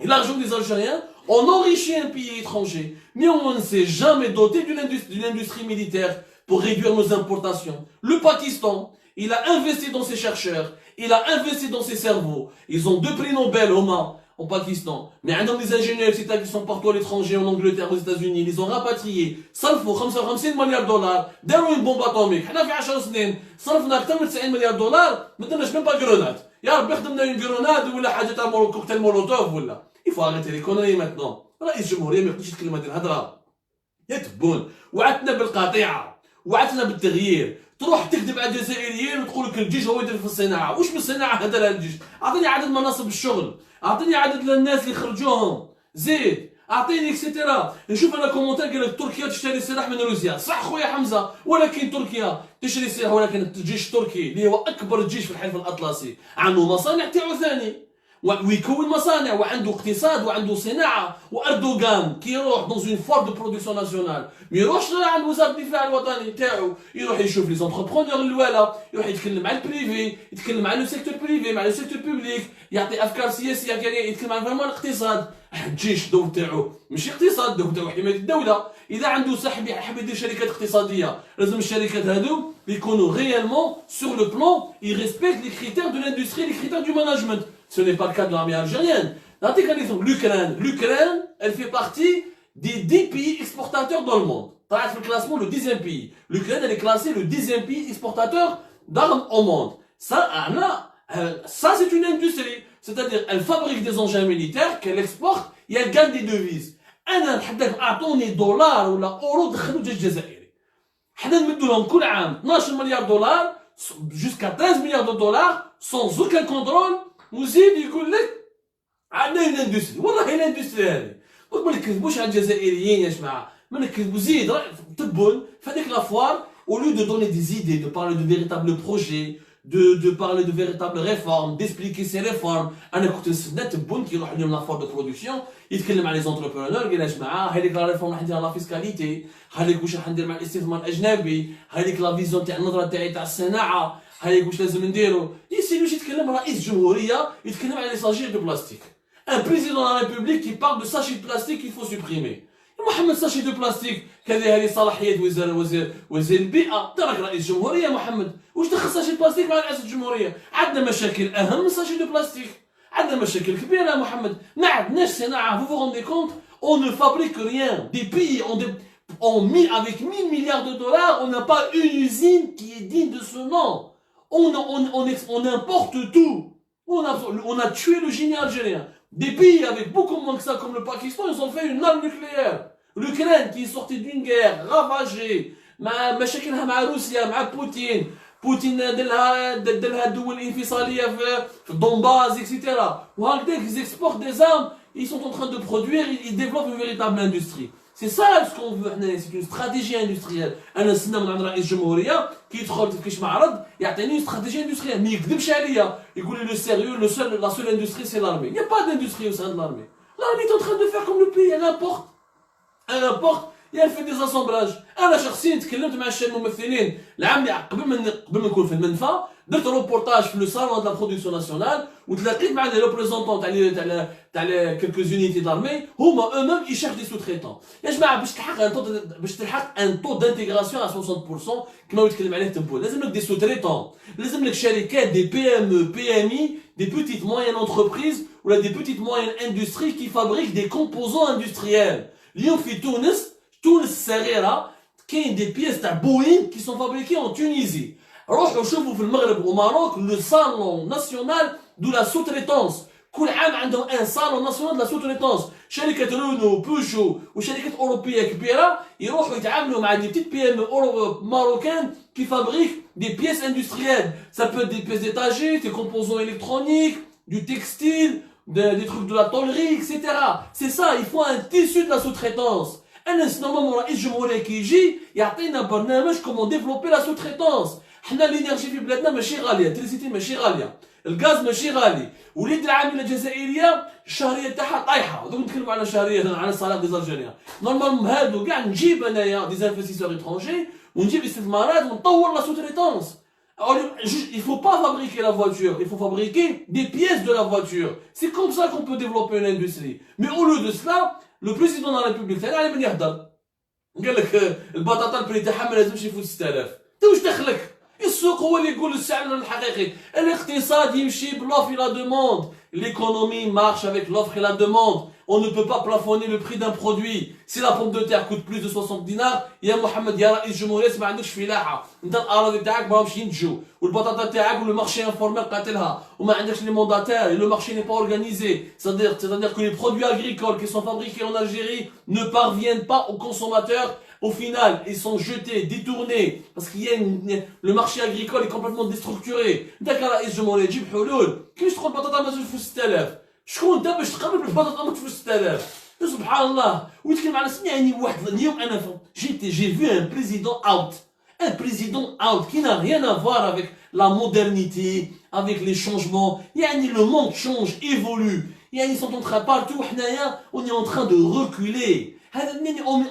Speaker 1: et l'argent des Algériens, on enrichit un pays étranger. Mais on ne s'est jamais doté d'une industrie militaire pour réduire nos importations. Le Pakistan, il a investi dans ses chercheurs, il a investi dans ses cerveaux. Ils ont 2 prix Nobel au Pakistan. Mais un des ingénieurs qui sont partout à l'étranger, en Angleterre, aux États-Unis, ils ont rapatrié. صرفوا 55 مليار دولار داروا une bombe atomique. حنا في 10 سنين صرفنا اكثر من 90 مليار دولار ما درناش même pas جرونات. يا ربي خدمنا une grenade ولا حاجه تاع كوكتيل مولوتوف ولا. Il faut arrêter les conneries maintenant. رئيس الجمهوريه ما يقدرش يتكلم هذه الهضره. يا تبون وعدتنا بالقطيعه، وعدتنا بالتغيير. تروح تكذب على الجزائريين وتقول لك الجيش هو يدير في الصناعه. واش من الصناعه هذا الجيش؟ اعطيني عدد مناصب الشغل، اعطيني عدد الناس اللي خرجوهم، زيد اعطيني اكسيتيرا. نشوف انا كومونتير قال لك تركيا تشتري سلاح من روسيا. صح خويا حمزه، ولكن تركيا تشتري سلاح، ولكن الجيش التركي اللي هو اكبر جيش في الحلف الاطلسي عنده مصانع تاعو ثاني ويكون مصانع وعنده اقتصاد وعنده صناعه. واردوغان كي يروح دون اون فور دو برودكسيون ناسيونال ما يروحش عند وزاره الدفاع الوطني تاعو، يروح يشوف لي زونتربرونور الوالا، يروح يتكلم مع البريفي، يتكلم مع لو سيكتور بريفي، مع لو سيكتور بوبليك، يعطي افكار سياسيه، يتكلم عن فريمون الاقتصاد. الجيش الدور تاعو ماشي اقتصاد، الدور تاعو حمايه الدوله. اذا عنده صاحب يحب يدير شركات اقتصاديه، لازم الشركات هذو يكونوا ريالمون سور لو بلان يريسبكت لي كريتير دو لاندستري، لي كريتير دو ماناجمنت. Ce n'est pas le cas de l'armée algérienne. L'Ukraine, elle fait partie des 10 pays exportateurs dans le monde. Dans le classement, le 10e pays. L'Ukraine, elle est classée le 10e pays exportateur d'armes au monde. Ça, c'est une industrie. C'est-à-dire, elle fabrique des engins militaires qu'elle exporte et elle gagne des devises. أنا نحدث أعطوني دولار ولا أورو دخلوا الجيش الجزائري. حنا نمدوا لهم كل عام 12 مليار دولار jusqu'à 13 milliards de dollars sans aucun contrôle. وزيد يقول لك عندنا une industrie. والله هي الاندستري هذه. ما نكذبوش على الجزائريين يا جماعه، ما نكذبوا. زيد تبون في هذيك لافوار au lieu de donner des idées, de parler de véritables projets, de parler de véritables réformes, d'expliquer ces réformes. انا كنت نستنى تبون كي يروح اليوم لافوار دو برودكسيون يتكلم على لي زونتربرونور، قال يا جماعه هذيك لا ريفورم راح ندير لا فيسكاليتي، هذيك واش راح ندير مع الاستثمار الاجنبي، هذيك لا فيزيون تاع النظره تاعي تاع الصناعه، هذيك واش لازم نديرو. يسيلوش يتكلم رئيس جمهوريه يتكلم على لي ساشي دو بلاستيك. Un président de la République qui parle de sachets de plastique qu'il faut supprimer. محمد ساشي دو بلاستيك كذا هذه صلاحيات وزير البيئه. تراك رئيس جمهوريه محمد، واش دخل ساشي دو بلاستيك مع رئاسه الجمهوريه؟ عندنا مشاكل اهم من ساشي دو بلاستيك، عندنا مشاكل كبيره يا محمد. ما عندناش صناعه. vous vous rendez compte, on ne fabrique rien. Des pays avec 1000 milliards de dollars, on n'a pas une usine qui est digne de ce nom. On importe tout. On a tué le génie algérien. Des pays avec beaucoup moins que ça, comme le Pakistan, ils ont fait une arme nucléaire. L'Ukraine, qui est sortie d'une guerre ravagée, مشاكلها مع روسيا مع بوتين دلها دول انفصاليه في الدونباس اكسيتيرا. وهكذاك ils exportent des armes, ils sont en train de produire, ils développent une véritable industrie. C'est ça ce qu'on veut. C'est une stratégie industrielle. انا نستنى من عند رئيس الجمهوريه كي يدخل في كاش معرض يعطيني استراتيجيه اندستريال، ما يكذبش عليا يقول لي لو سيريو la seule industrie c'est l'armée. Il n'y a pas d'industrie au sein de l'armée. L'armée est en train de faire comme le pays, elle importe et elle fait des assemblages. انا شخصيا تكلمت مع الممثلين العام اللي قبل ما نكون في المنفى، درت روبورتاج في لو صالون دو لا برودكسيون ناسيونال وتلاقيت مع لي ريبريزونطون تاع كلكو زونيتي دارمي، هما او ميم يشارج دي سو تريتون. يا جماعه باش تلحق ان طو دانتيغراسيون على 60% كما يتكلم عليه تبون، لازم لك دي سو تريتون، لازم لك شركات دي بي ام او بي ام اي، دي بوتيت موين انتربريز ولا دي بوتيت موين اندستري كي فابريك دي كومبوزون اندستريال. اليوم في تونس الصغيره كاين دي بيس تاع بوين كي سون فابريكي en Tunisie. روحوا شوفوا في المغرب وماروك لو صالون ناسيونال دو لا سوتريتونس. كل عام عندهم ان صالون ناسيونال دو لا سوتريتونس. شركه رونو بوجو وشركات اوروبيه كبيره يروحوا يتعاملوا مع دي بتيت بي ام ماروكان qui fabriquent des pièces industrielles. Ça peut être des pièces d'étagers, des composants électroniques, du textile, des trucs de la tôlerie, etc. C'est ça, il faut un tissu de la sous-traitance. Normalement, رئيس الجمهورية كي يجي يعطينا برنامج comment développer la sous-traitance. حنا الانرجي في بلادنا ماشي غالية، التريسيتي ماشي غالية، الغاز ماشي غالي، وليد العاملة الجزائرية الشهرية تاعها طايحة، دوك نتكلموا على الشهرية على الصالير دي زالجيريان. نورمالمون هادو كاع نجيب انايا دي انفستيسور étrangers ونجيب استثمارات ونطور لا sous-traitance. Il faut pas fabriquer la voiture, il faut fabriquer des pièces de la voiture. C'est comme ça qu'on peut développer une industrie. Mais au lieu de cela, le président de la République تاعنا على من يهضر قال لك البطاطا البري تاعها ما لازمش يفوت 6000. انت واش دخلك؟ السوق هو اللي يقول السعر الحقيقي. الاقتصاد يمشي بلوف et la demande. L'économie marche avec l'offre et la demande. On ne peut pas plafonner le prix d'un produit. Si la pomme de terre coûte plus de 60 dinars, يا محمد يا رئيس الجمهورية ما عندكش فلاحة. انت الأراضي تاعك ماهمش ينتجوا والبطاطا تاعك والمارشي انفورميل قاتلها وما عندكش لي مونداتير et le marché n'est pas organisé. C'est-à-dire que les produits agricoles qui sont fabriqués en Algérie ne parviennent pas aux consommateurs. Au final, ils sont jetés, détournés, parce qu'il y a le marché agricole est complètement déstructuré. D'accord, رئيس الجمهورية تجيب حلول. كيفاش تقول البطاطا ما تفوت 6000؟ شكون انت باش تقبل بالبطاطا ما تفوت 6000؟ سبحان الله. ويتكلم على يعني واحد اليوم انا j'ai vu un président out qui n'a rien à voir avec la modernité, avec les changements. يعني le monde change, évolue. يعني ils sont en train partout حنايا on est en train de reculer.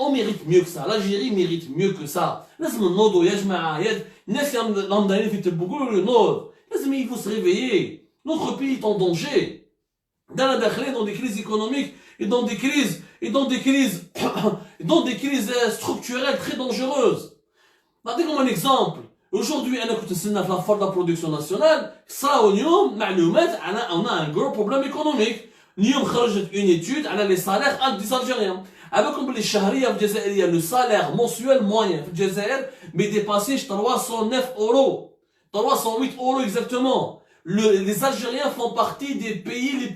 Speaker 1: On mérite mieux que ça. L'Algérie mérite mieux que ça. لازم نوضوا يا جماعة. الناس اللي راهم في تبوكو ينوض. لازم il faut se réveiller. Notre pays est en danger. دانا داخلين dans des crises économiques et dans des crises structurelles très dangereuses. نعطيكم un exemple. Aujourd'hui انا كنت نستنى في la production nationale صراو اليوم معلومات on a un gros problème économique. اليوم خرجت une étude على les salaires des Algériens. عباكم بلي الشهرية في الجزائرية لو سالير موسيوال موين في الجزائر ما يديباسيش 309 euros. 308 euros exactement. Les Algériens font partie des pays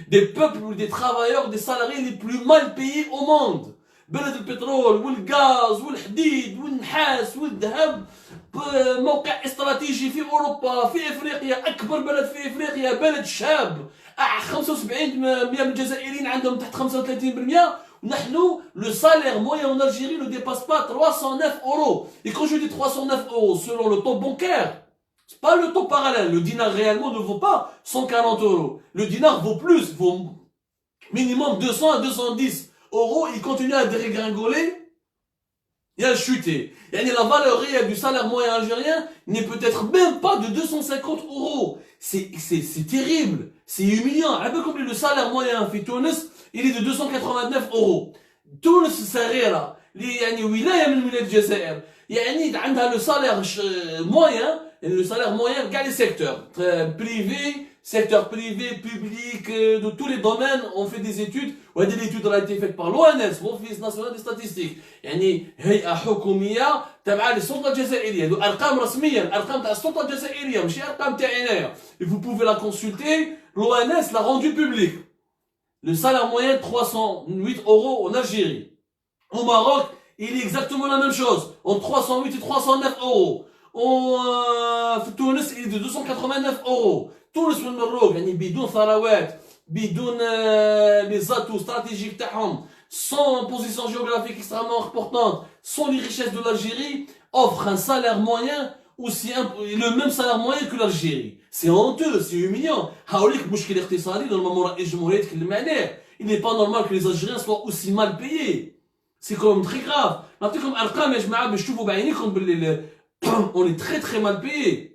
Speaker 1: des peuples, des travailleurs, des salariés les plus mal payés au monde. بلد البترول والغاز والحديد والنحاس والذهب موقع استراتيجي في اوروبا في افريقيا اكبر بلد في افريقيا بلد شاب 75% من الجزائريين عندهم تحت 35%. ونحن le salaire moyen en Algérie ne dépasse pas 309 euros. Et quand je dis 309 euros selon le taux bancaire, c'est pas le taux parallèle. Le dinar réellement ne vaut pas 140 euros. Le dinar vaut plus, vaut minimum 200 à 210 euros. Il continue à dégringoler et à chuter. Et la valeur réelle du salaire moyen algérien n'est peut-être même pas de 250 euros. C'est terrible. C'est humiliant. Comme le salaire moyen في تونس il est de 289 euros. تونس صغيرة يعني ولاية من ولايات الجزائر يعني عندها le salaire moyen. Et le salaire moyen, regarde les secteurs. Privé, secteur privé, public, de tous les domaines, on fait des études. Ouais, des études ont été faites par l'ONS, l'Office national des statistiques. يعني هيئة حكومية تبع للسلطة الجزائرية. دو أرقام رسمية، الأرقام تاع السلطة الجزائرية ماشي أرقام تاعي أنايا. Et vous pouvez la consulter, l'ONS l'a rendu public. Le salaire moyen 308 euros en Algérie. Au Maroc, il est exactement la même chose, entre 308 et 309 euros. في تونس il est de 289 euros. تونس والمروك يعني بدون ثروات بدون les atouts stratégiques تاعهم sans position géographique extrêmement importante, sans les richesses de l'Algérie, offre un salaire moyen aussi le même salaire moyen que l'Algérie. C'est honteux, c'est humiliant. هاوليك مشكل اقتصادي normalement رئيس الجمهورية يتكلم عليه. Il n'est pas normal que les Algériens soient aussi mal payés. C'est quand même très grave. نعطيكم ارقام يا جماعه باش تشوفوا بعينيكم باللي on est très très mal payé.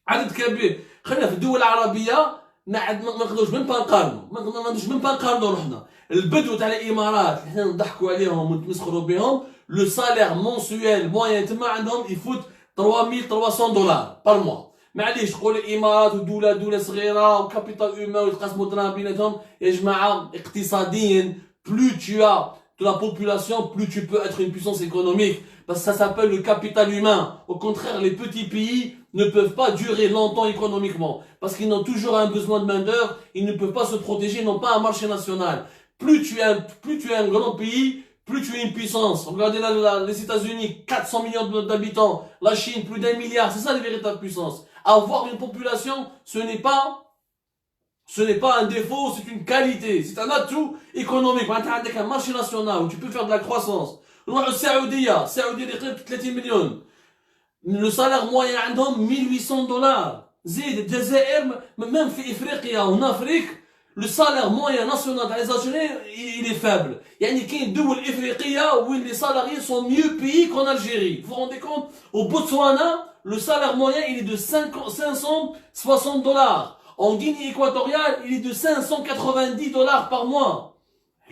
Speaker 1: عدد كبير. خلينا في الدول العربيه ما نقدروش même pas نقارنوا. ما نقدروش même pas نقارنوا روحنا. البدو تاع الامارات اللي حنا نضحكوا عليهم ونتمسخروا بهم لو سالير مونسيوال موين تما عندهم يفوت 3300 دولار بار موا. معليش تقول الامارات ودوله صغيره وكابيتال هيومان ويتقاسموا الدراهم بيناتهم. يا جماعه اقتصاديا plus tu as de la population, plus tu peux être une puissance économique. Parce que ça s'appelle le capital humain. Au contraire, les petits pays ne peuvent pas durer longtemps économiquement. Parce qu'ils ont toujours un besoin de main-d'œuvre, ils ne peuvent pas se protéger, ils n'ont pas un marché national. Plus tu es un grand pays, plus tu es une puissance. Regardez là, les États-Unis, 400 millions d'habitants. La Chine, plus d'1 milliard. C'est ça les véritables puissances. Avoir une population, ce n'est pas un défaut, c'est une qualité. C'est un atout économique. Tu as un marché national où tu peux faire de la croissance. Le Saoudia, 30 millions. Le salaire moyen عندهم 1800 دولار. زيد الجزائر même في افريقيا en Afrique le salaire moyen national des Algériens il est faible. يعني كاين دول افريقيه où les salariés sont mieux payés qu'en Algérie. Vous vous rendez compte? Au Botswana, le salaire moyen il est de 560 dollars. En Guinée équatoriale, il est de 590 dollars par mois.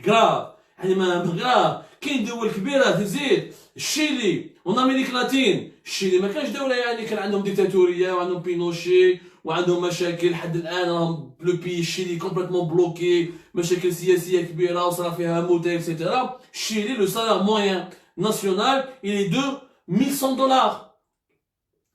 Speaker 1: Grave. يعني ما grave. كاين دول كبيره تزيد الشيلي en امريك لاتين الشيلي ما كانش دوله يعني كان عندهم ديكتاتوريه وعندهم بينوشي وعندهم مشاكل لحد الان راهم لو بي الشيلي كومبليتمون بلوكي مشاكل سياسيه كبيره وصار فيها موت اكسيتيرا الشيلي لو سالير موين ناسيونال الي دو 1100 دولار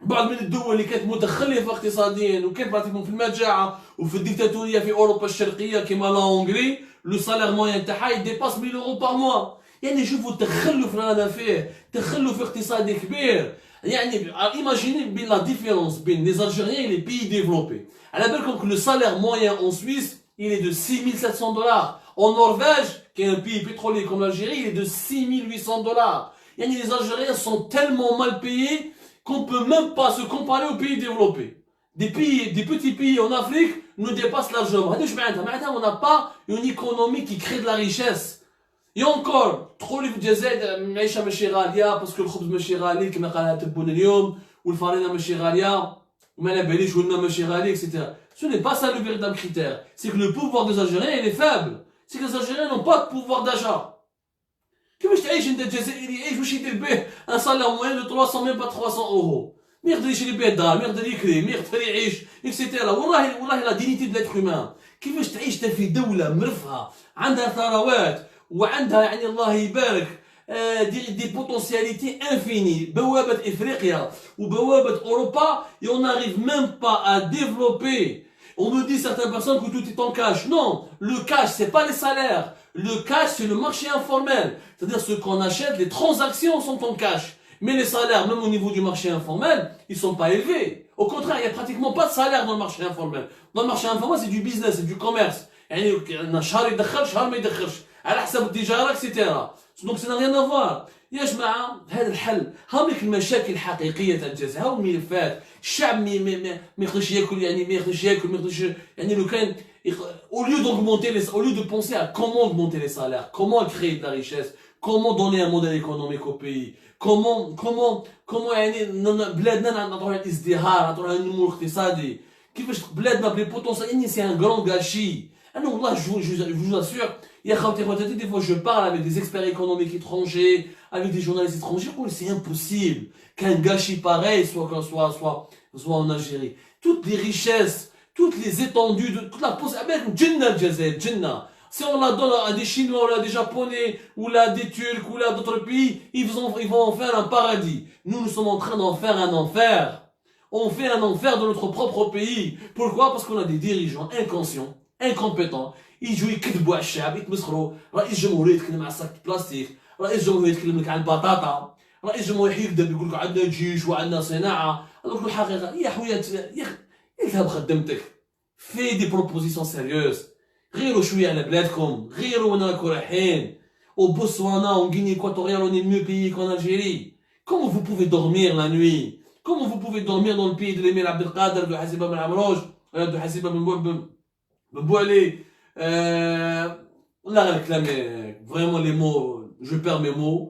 Speaker 1: بعض من الدول اللي كانت متخلفه اقتصاديا وكانت براتيكمون في المجاعه وفي الديكتاتوريه في اوروبا الشرقيه كيما لا هونغري لو سالير موين تاعها يديباس 1000 يورو بار موا. يعني شوفوا التخلف اللي رانا فيه، تخلف اقتصادي كبير. يعني ايماجيني بين لا ديفيرونس بين لي زالجيريان et les pays développés. على بالكم que le salaire moyen en Suisse, il est de 6700 dollars. En Norvège, qui est un pays pétrolier comme l'Algérie, il est de 6800 dollars. يعني les Algériens sont tellement mal payés qu'on peut même pas se comparer aux pays développés. Des petits pays en Afrique nous dépassent largement. On n'a pas une économie qui crée de la richesse. Et encore, تقولي في الجزائر المعيشة ماشي غالية باسكو الخبز ماشي غالي كما قالها تبون اليوم والفرينة ماشي غالية وما على باليش والماء ماشي غالي etc. Ce n'est pas ça le véritable critère. C'est que le pouvoir des Algériens il est faible. C'est que les Algériens n'ont pas de pouvoir d'achat. كيفاش تعيش انت الجزائري يعيش واش يدير به ان صالير موين دو 300 ميم با 300 اورو ما يقدر يشري به دار ما يقدر يكري ما يقدر يعيش اكسيتيرا. والله لا دينيتي دو لاتر هيومان. كيفاش تعيش في دولة مرفهة عندها ثروات وعندها يعني الله يبارك des potentialités infinies. بوابة إفريقيا وبوابة أوروبا et on n'arrive même pas à développer. On me dit certaines personnes que tout est en cash. Non, le cash c'est pas les salaires. Le cash c'est le marché informel. C'est-à-dire ce qu'on achète, les transactions sont en cash. Mais les salaires, même au niveau du marché informel, ils sont pas élevés. Au contraire, il y a pratiquement pas de salaire dans le marché informel. Dans le marché informel, c'est du business, c'est du commerce. يعني شهر يدخل شهر ما يدخلش على حسب التجاره اكسيتيرا. دونك سي نغيان افوار. يا جماعه هذا الحل هاك المشاكل الحقيقيه تاع الجزائر ها الملفات. الشعب ما يقدرش ياكل يعني ما يقدرش يعني لو كان au lieu d'augmenter au lieu de penser à comment augmenter les salaires, comment créer de la richesse, comment donner un modèle économique au pays, comment يعني بلادنا نعطوها الازدهار نعطوها النمو الاقتصادي كيفاش بلادنا بلي بوتونسيال يعني سي ان غران غاشي. Alors là, je vous assure, des fois je parle avec des experts économiques étrangers, avec des journalistes étrangers, c'est impossible qu'un gâchis pareil soit en Algérie. Toutes les richesses, toutes les étendues, toute la possibilité, si on la donne à des Chinois, ou à des Japonais, ou à des Turcs, ou à d'autres pays, ils vont en faire un paradis. Nous sommes en train d'en faire un enfer. On fait un enfer dans notre propre pays. Pourquoi? Parce qu'on a des dirigeants inconscients, incompétents. يجوا يكذبوا على الشعب يتمسخروا. رئيس الجمهوريه يتكلم على ساك بلاستيك، رئيس الجمهوريه يتكلم لك على البطاطا، رئيس الجمهوريه يكذب يقول لك عندنا جيش وعندنا صناعه. اقول الحقيقه يا خويا يا اذهب خدمتك في دي بروبوزيسيون سيريوز. غيروا شويه على بلادكم، غيروا وين راكم رايحين. Au Botswana, en Guinée équatoriale, on est mieux payé qu'en Algérie. Comment vous pouvez dormir la nuit? Comment vous pouvez dormir dans le pays de l'émir Abdelkader, de Hassiba Ben Amrouj, de Hassiba Ben Boualé? On a réclamé vraiment les mots, je perds mes mots,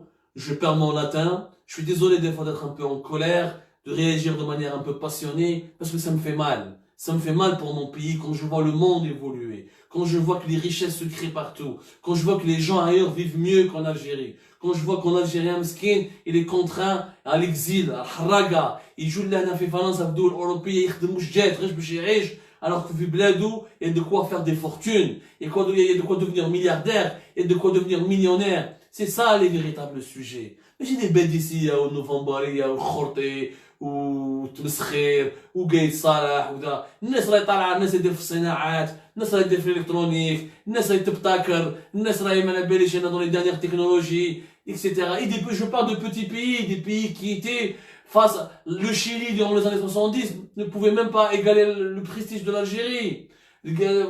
Speaker 1: je perds mon latin. Je suis désolé des fois d'être un peu en colère, de réagir de manière un peu passionnée, parce que ça me fait mal. Ça me fait mal pour mon pays quand je vois le monde évoluer, quand je vois que les richesses se créent partout, quand je vois que les gens ailleurs vivent mieux qu'en Algérie, quand je vois qu'en Algérien مسكين il est contraint à l'exil, à الحراقة, يجوا لهنا في فرنسا في دول أوروبية يخدم مش جاد غير باش يعيش. Alors que vu Bladou, il y a de quoi faire des fortunes, il y a de quoi devenir milliardaire, il y a de quoi devenir millionnaire. C'est ça les véritables sujets. Mais j'ai des bêtes ici, au Novembre, au Khorté, وتمسخير وقايد صالح وذا. الناس راهي طالعه، الناس يدير في الصناعات، الناس راهي يدير في الالكترونيك، الناس راهي تبتكر، الناس راهي ما على باليش انا دون لي دانيير تكنولوجي اكسيتيرا. Et je parle de petits pays, des pays qui étaient face le Chili durant les années 70 ne pouvait même pas égaler le prestige de l'Algérie.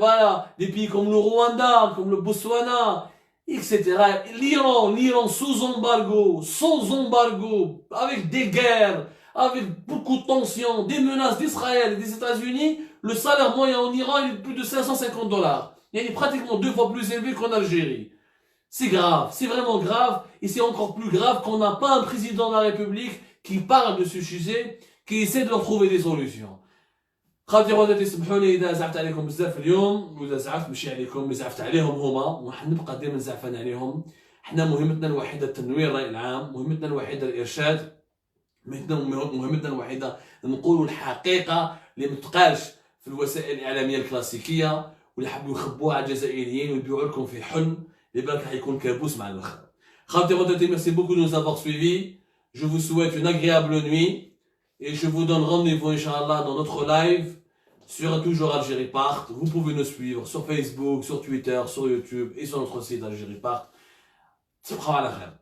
Speaker 1: Voilà, des pays comme le Rwanda, comme le Botswana, etc. L'Iran sous embargo, sans embargo, avec des guerres, avec beaucoup de tensions, des menaces d'Israël et des États-Unis, le salaire moyen en Iran il est de plus de $550. Il est pratiquement 2 fois plus élevé qu'en Algérie. C'est grave, c'est vraiment grave, et c'est encore plus grave qu'on n'a pas un président de la République qui parle de ce sujet, qui essaie de leur trouver des solutions. خاوتي خواتاتي سمحوا لي اذا زعفت عليكم بزاف اليوم، ولا زعفت ماشي عليكم، زعفت عليهم هما، وحنبقى دائما زعفان عليهم. احنا مهمتنا الوحيده تنوير الراي العام، مهمتنا الوحيده الارشاد، مهمتنا الوحيده نقولوا الحقيقه اللي ما تقالش في الوسائل الاعلاميه الكلاسيكيه، واللي حبوا يخبوها على الجزائريين ويبيعوا لكم في حلم اللي بالك حيكون كابوس مع الاخر. خاوتي خواتاتي merci beaucoup de nous avoir suivis. Je vous souhaite une agréable nuit. Et je vous donne rendez-vous, Inch'Allah, dans notre live sur Toujours Algérie Part. Vous pouvez nous suivre sur Facebook, sur Twitter, sur YouTube et sur notre site Algérie Part. Subhanallah.